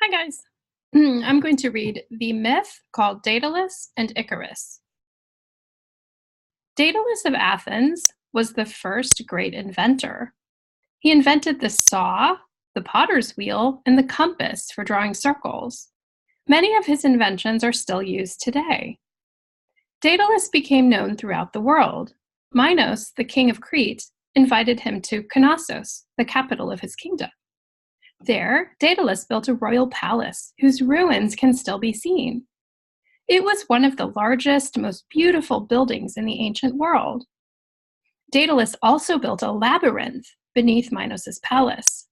Hi, guys. I'm going to read the myth called Daedalus and Icarus. Daedalus of Athens was the first great inventor. He invented the saw, the potter's wheel, and the compass for drawing circles. Many of his inventions are still used today. Daedalus became known throughout the world. Minos, the king of Crete, invited him to Knossos, the capital of his kingdom. There, Daedalus built a royal palace whose ruins can still be seen. It was one of the largest, most beautiful buildings in the ancient world. Daedalus also built a labyrinth beneath Minos's palace.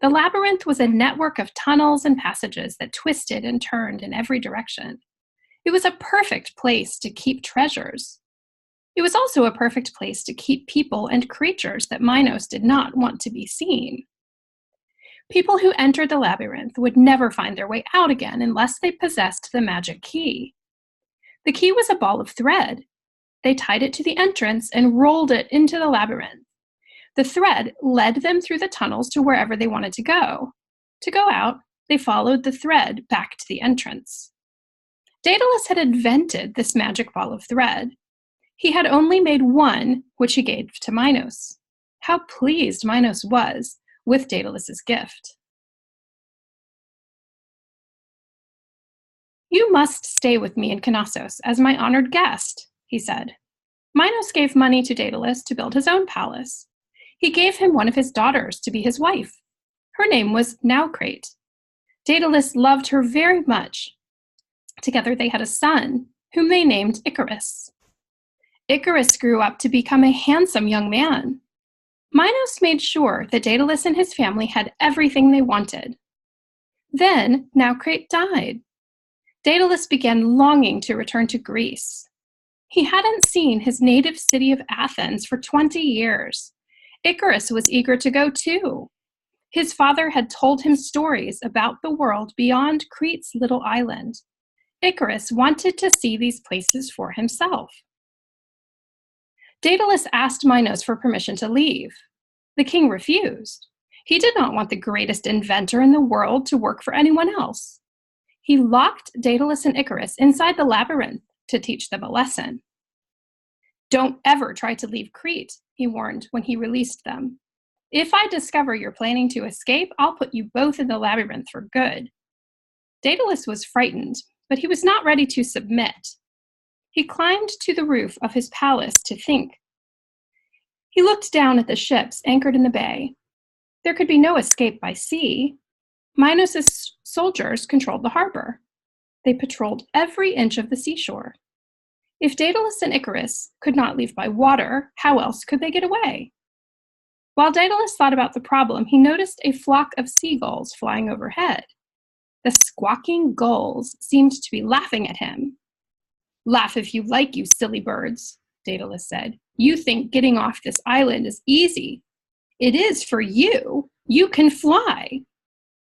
The labyrinth was a network of tunnels and passages that twisted and turned in every direction. It was a perfect place to keep treasures. It was also a perfect place to keep people and creatures that Minos did not want to be seen. People who entered the labyrinth would never find their way out again unless they possessed the magic key. The key was a ball of thread. They tied it to the entrance and rolled it into the labyrinth. The thread led them through the tunnels to wherever they wanted to go. To go out, they followed the thread back to the entrance. Daedalus had invented this magic ball of thread. He had only made one, which he gave to Minos. How pleased Minos was with Daedalus's gift. "You must stay with me in Knossos as my honored guest," he said. Minos gave money to Daedalus to build his own palace. He gave him one of his daughters to be his wife. Her name was Naucrate. Daedalus loved her very much. Together they had a son, whom they named Icarus. Icarus grew up to become a handsome young man. Minos made sure that Daedalus and his family had everything they wanted. Then Naucrate died. Daedalus began longing to return to Greece. He hadn't seen his native city of Athens for 20 years. Icarus was eager to go too. His father had told him stories about the world beyond Crete's little island. Icarus wanted to see these places for himself. Daedalus asked Minos for permission to leave. The king refused. He did not want the greatest inventor in the world to work for anyone else. He locked Daedalus and Icarus inside the labyrinth to teach them a lesson. "Don't ever try to leave Crete," he warned when he released them. "If I discover you're planning to escape, I'll put you both in the labyrinth for good." Daedalus was frightened, but he was not ready to submit. He climbed to the roof of his palace to think. He looked down at the ships anchored in the bay. There could be no escape by sea. Minos's soldiers controlled the harbor. They patrolled every inch of the seashore. If Daedalus and Icarus could not leave by water, how else could they get away? While Daedalus thought about the problem, he noticed a flock of seagulls flying overhead. The squawking gulls seemed to be laughing at him. "Laugh if you like, you silly birds," Daedalus said. "You think getting off this island is easy. It is for you. You can fly."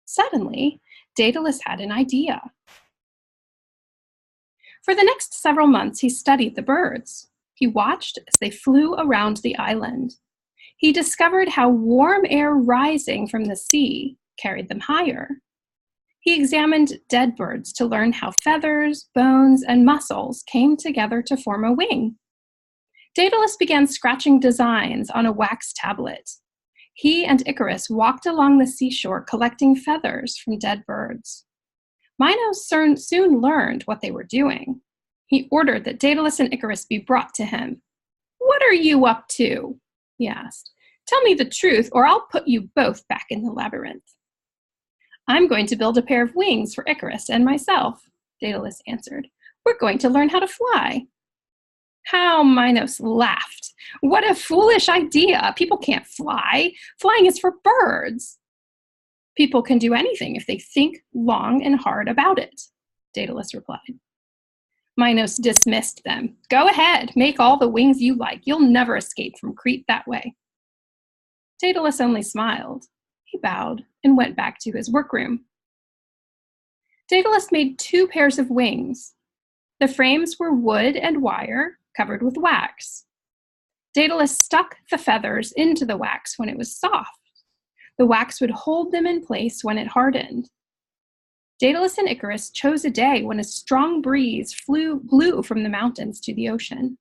Suddenly, Daedalus had an idea. For the next several months, he studied the birds. He watched as they flew around the island. He discovered how warm air rising from the sea carried them higher. He examined dead birds to learn how feathers, bones, and muscles came together to form a wing. Daedalus began scratching designs on a wax tablet. He and Icarus walked along the seashore collecting feathers from dead birds. Minos soon learned what they were doing. He ordered that Daedalus and Icarus be brought to him. "What are you up to?" he asked. "Tell me the truth, or I'll put you both back in the labyrinth." "I'm going to build a pair of wings for Icarus and myself," Daedalus answered. "We're going to learn how to fly." How Minos laughed. "What a foolish idea! People can't fly. Flying is for birds." "People can do anything if they think long and hard about it," Daedalus replied. Minos dismissed them. "Go ahead, make all the wings you like. You'll never escape from Crete that way." Daedalus only smiled. He bowed and went back to his workroom. Daedalus made 2 pairs of wings. The frames were wood and wire, covered with wax. Daedalus stuck the feathers into the wax when it was soft. The wax would hold them in place when it hardened. Daedalus and Icarus chose a day when a strong breeze blew from the mountains to the ocean.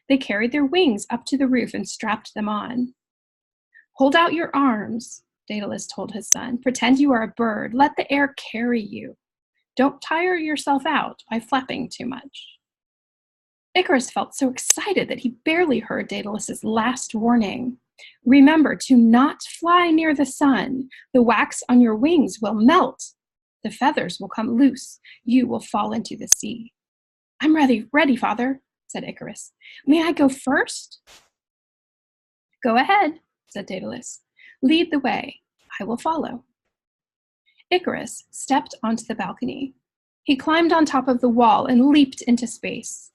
They carried their wings up to the roof and strapped them on. "Hold out your arms," Daedalus told his son. "Pretend you are a bird. Let the air carry you. Don't tire yourself out by flapping too much." Icarus felt so excited that he barely heard Daedalus's last warning. "Remember to not fly near the sun. The wax on your wings will melt. The feathers will come loose. You will fall into the sea." "I'm ready, father," said Icarus. "May I go first?" "Go ahead," said Daedalus. "Lead the way. I will follow." Icarus stepped onto the balcony. He climbed on top of the wall and leaped into space.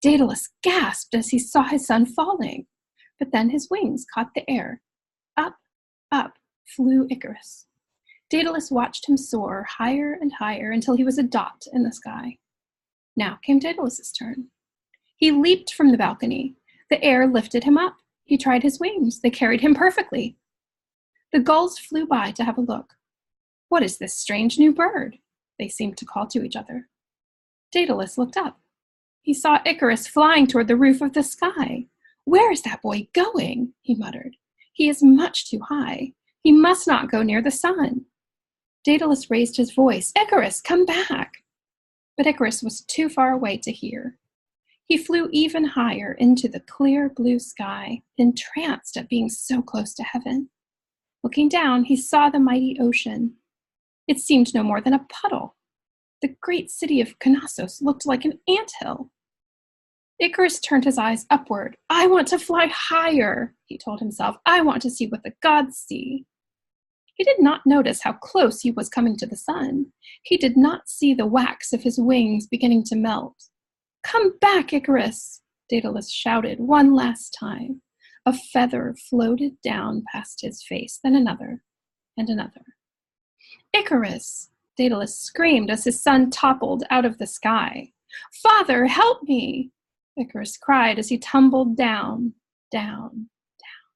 Daedalus gasped as he saw his son falling, but then his wings caught the air. Up, up flew Icarus. Daedalus watched him soar higher and higher until he was a dot in the sky. Now came Daedalus's turn. He leaped from the balcony. The air lifted him up. He tried his wings. They carried him perfectly. The gulls flew by to have a look. "What is this strange new bird?" they seemed to call to each other. Daedalus looked up. He saw Icarus flying toward the roof of the sky. "Where is that boy going?" he muttered. "He is much too high. He must not go near the sun." Daedalus raised his voice. "Icarus, come back!" But Icarus was too far away to hear. He flew even higher into the clear blue sky, entranced at being so close to heaven. Looking down, he saw the mighty ocean. It seemed no more than a puddle. The great city of Knossos looked like an anthill. Icarus turned his eyes upward. "I want to fly higher," he told himself. "I want to see what the gods see." He did not notice how close he was coming to the sun. He did not see the wax of his wings beginning to melt. "Come back, Icarus!" Daedalus shouted one last time. A feather floated down past his face, then another, and another. "Icarus!" Daedalus screamed as his son toppled out of the sky. "Father, help me!" Icarus cried as he tumbled down, down, down.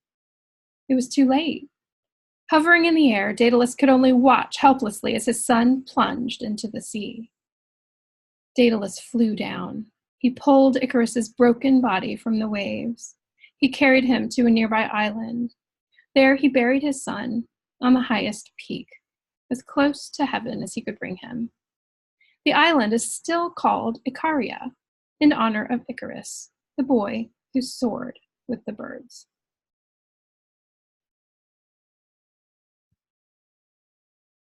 It was too late. Hovering in the air, Daedalus could only watch helplessly as his son plunged into the sea. Daedalus flew down. He pulled Icarus's broken body from the waves. He carried him to a nearby island. There he buried his son on the highest peak, as close to heaven as he could bring him. The island is still called Icaria, in honor of Icarus, the boy who soared with the birds.